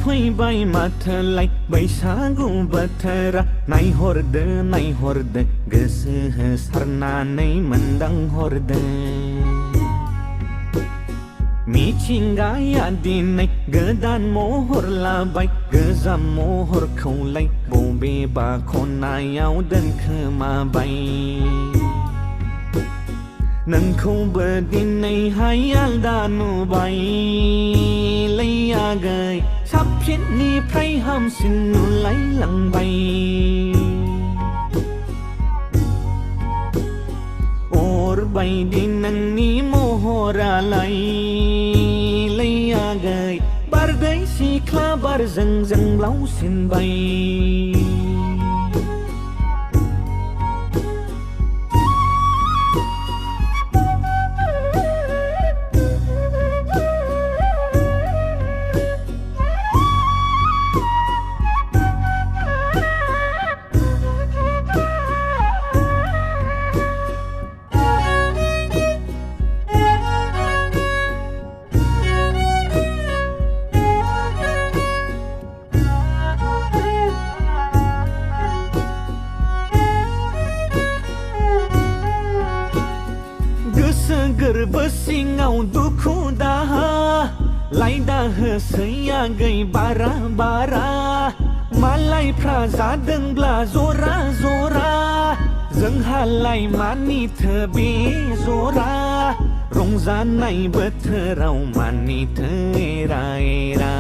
सफैबाय माथोलाय बैसागु बोथोरा नायहरदो गोसो होसारनानै मोनदांहरदो मिथिंगाया दिनै गोदान महर लाबाय गोजाम महरखौलाय बबेबा खनायाव दोनखोमाबाय नोंखौबो दिनैहाय आलदा नुबायलै आगै साबसिननिफ्राय हामसिन नुलायलांबाय बायदि नोंनि महरालाय लै आगै बारदै सिख्ला बारजों जोंब्लावसिनबाय गोरबो सिङाव दुखु दाहा लायदा होसै आगै बारा बारा मालायफ्रा जादोंब्ला जरा जरा जोंहालाय मानिथो बे जरा रंजानाय बोथोराव मानिथो एरा एरा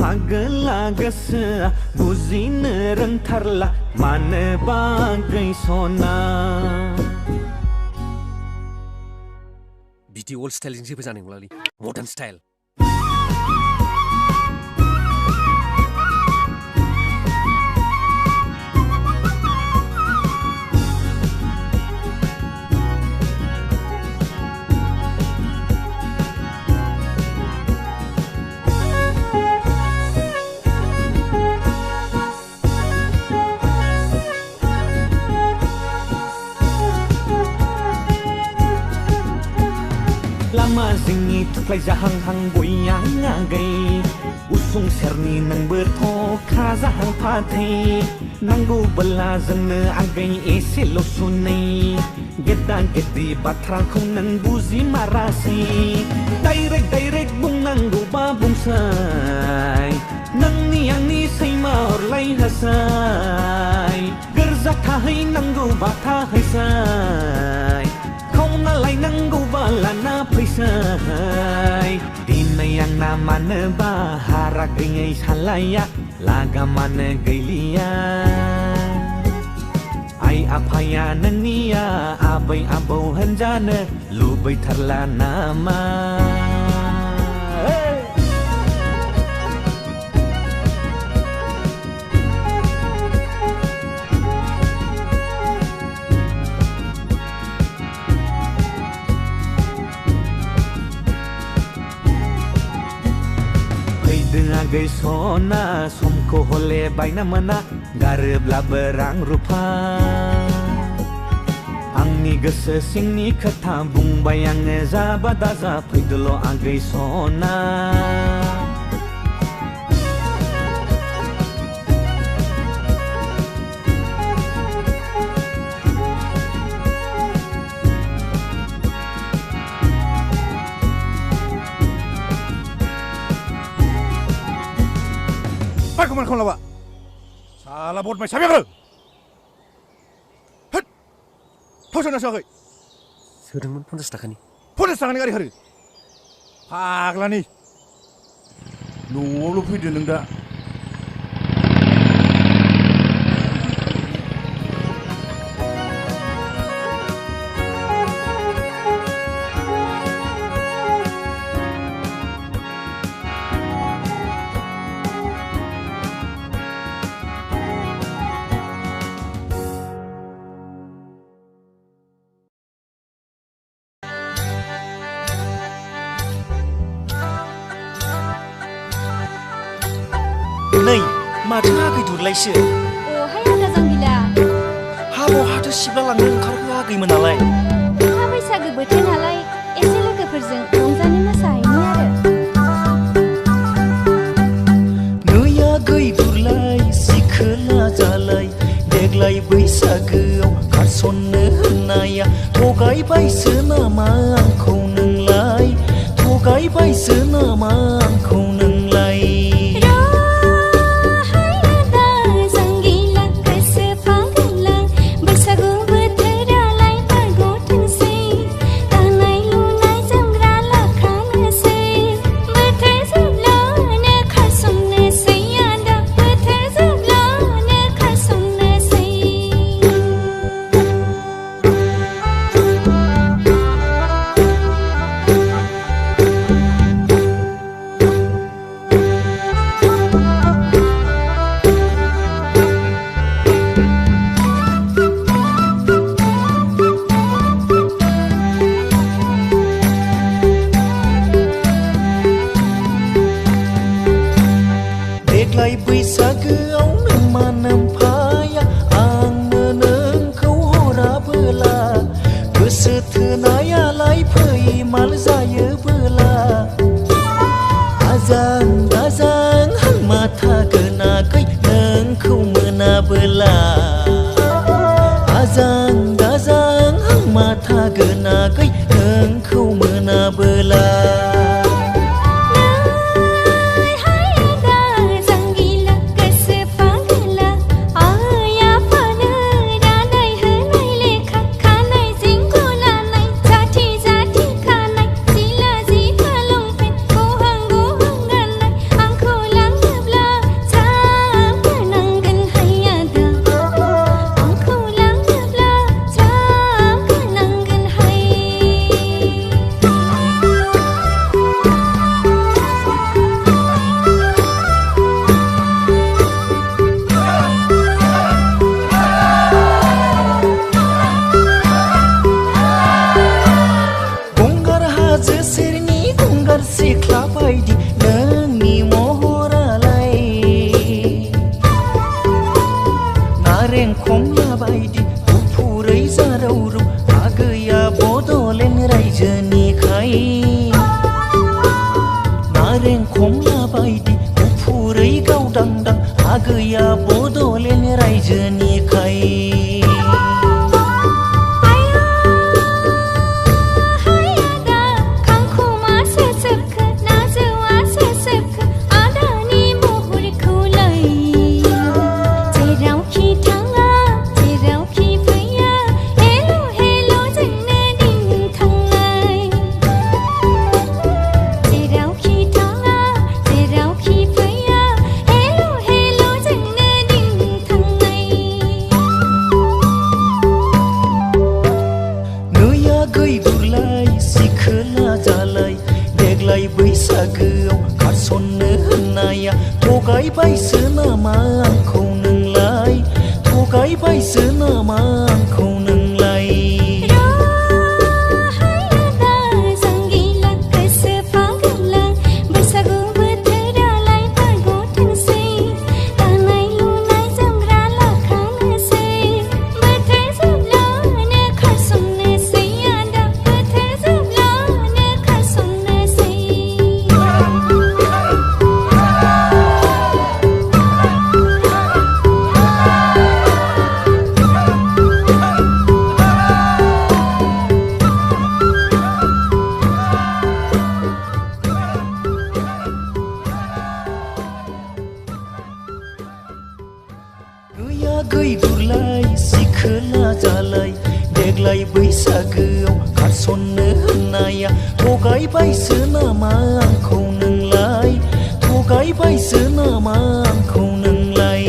पागला गोसोआ बुजिनो रोंथारला मानोबा आगै सना बिदि ओल्ड स्टाइलजों जेबो जानाय नंलालै मडार्न स्टाइल लामा जोंनि थुख्लाय जाहांहां गययां आगै उसुं सेरनि नोंबो थखा जाहां फाथै नांगौबोला जोंनो आगै एसेल' सुनै गेदा गेदि बाथ्राखौ नों बुजि मारासै डाइरेक्ट बुंनांगौबा बुंसै नोंनि आंनि सैमा अरलाय होसै गोरजा थाहैनांगौबा थाहैसै खावना लायनांगौबा लाना फैसै दिनै आंना मानोबा हारा गैयै सालाया लागामानो गैलिया आइ आफाया नोंनिया आबै आबौ होनजानो लुबैथारला नामा आगै सना समखौ हले बायना मोना गारोब्लाबो रां रुफा आंनि गोसो सिंनि खोथा बुंबाय आङो जाबा दाजा फैदोल' आगै सना Kemana kau lawak? Salah buat macam apa? Hei, kau sana siapa? Sedangkan 50 taka ni. 50 taka ni kari hari. Pagla ni. Lu video nengda. नै माथो आगै दुरलायसो अहाय आदा जांगिला हाबाव हाथो सिबला लांनो ओंखारखो आगैमोन नालाय हा बैसागो बोथोर नालाय एसे लोगोफोरजों रंजानो मोसाहैनि आरो थगायबायसो नामा आंखौ नोंलाय थगायबायसो नामा आंखौ नोंलाय देग्लाय बैसागोआव नों मा नोमफाया आंनो नोंखौ हराबोला गोसो थोनायालाय फैमाल जायोबोला आजां गाजां हांमा थागोनाखै नोंखौ मोनाबोला आजां गाजां हांमा थागोनाखै नोंखौ मोनाबोला सिख्ला बायदि नोंनि महरालाय नारें खमला बायदि गुफुरै जारौरौ आगैया बड'लेण्ड रायजोनिखाय नारें खमला बायदि गुफुरै गावदांदां आगैया बड'लेण्ड रायजोनिखाय देग्लाय बैसागोआव खारसननो होननाया थगायबायसो नामा आंखौ नोंलाय थगायबायसो नामा आंखौ नोंलाय गैदुरलाय सिखोला जालाय देग्लाय बैसागोआव खारसननो होननाया थगायबायसो नामा आंखौ नोंलाय थगायबायसो नामा आंखौ नोंलाय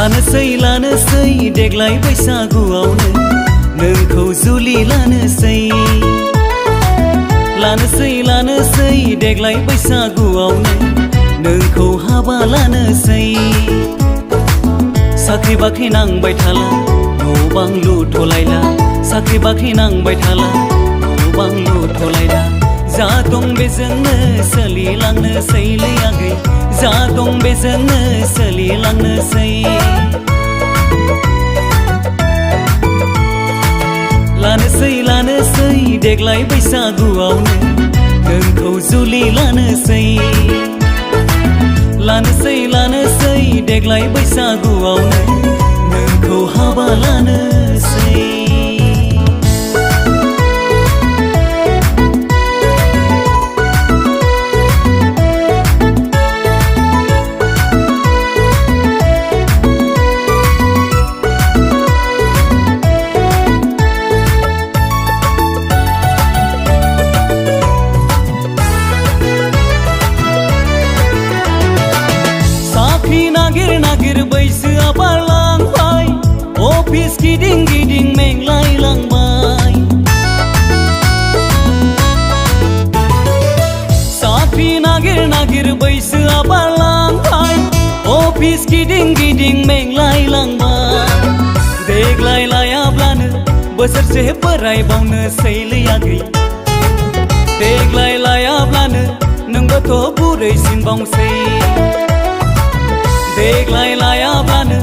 लानोसै देग्लाय बैसागुआवनो नोंखौ जुलि लानोसै लानोसै देग्लाय बैसागुआवनो नोंखौ हाबा लानोसै साख्रि बाख्रि नांबाय थाला न' बां लुथ'लायला साख्रि बाख्रि नांबाय थाला न' बां लुथ'लायला जा दं बेजोंनो सोलिलांनोसैलै आगै जा दं बेजोंनो सोलिलांनोसै लानोसै देग्लाय बैसागुआवनो नोंखौ जुलि लानोसै लानोसै देग्लाय बैसागुआवनो नोंखौ हाबा लानोसै नागिर बैसोआ बारलांबाय अफिस गिदिं मेंलायलांबाय साख्रि नागिर बैसोआ बारलांबाय अफिस गिदिं मेंलायलांबाय देग्लाय लायाब्लानो बोसोरसे बोरायबावनोसैलै आगै देग्लाय लायाब्लानो नोंबोथ' बुरैसिनबावसै देग्लाय लायाब्लानो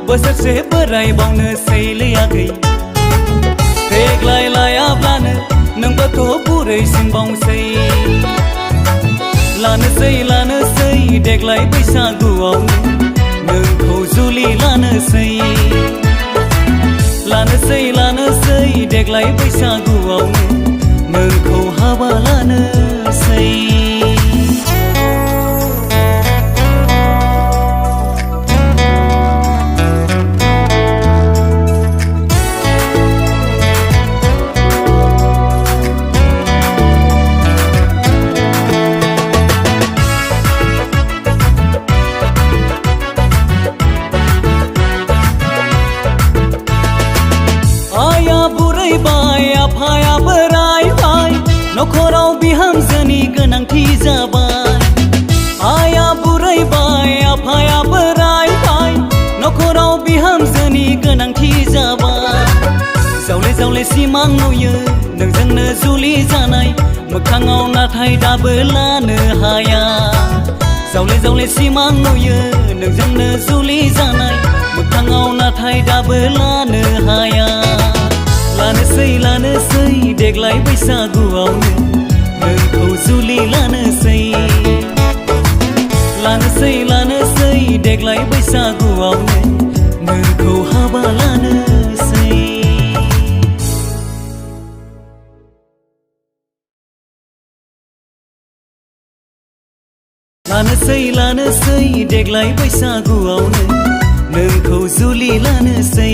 बोसोरसे बोरायबावनोसैलै आगै देग्लाय लायाब्लानो नोंबोथ' बुरैसिनबावसै लानोसै देग्लाय बैसागुआवनो नोंखौ जुलि लानोसै लानोसै देग्लाय बैसागुआवनो नोंखौ हाबा लानोसै आफाया बोरायबाय नखराव बिहामजोनि गोनांथि जाबाय आइया बुरैबाय आफाया बोरायबाय नखराव बिहामजोनि गोनांथि जाबाय जावले सिमां नुयो नोंजोंनो जुलि जानाय मोखाङाव नाथाय दाबो लानो हाया जावले सिमां नुयो नोंजोंनो जुलि जानाय मोखाङाव नाथाय दाबो लानो हाया लानोसै देग्लाय बैसागुआवनो नोंखौ जुलि लानोसै लानोसै देग्लाय बैसागुआवनो नोंखौ हाबा लानोसै लानोसै देग्लाय बैसागुआवनो नोंखौ जुलि लानोसै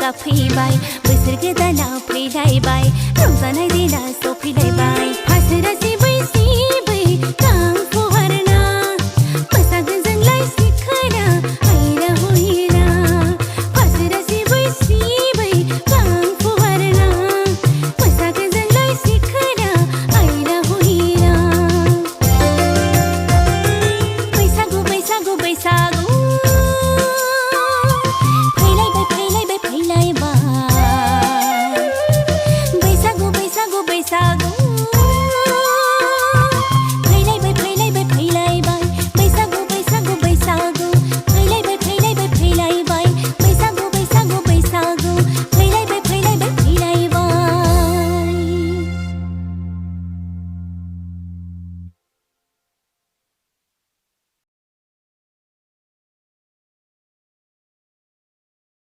जाफैबाय बोसोर गोदाना फैलायबाय रंजानाय दिना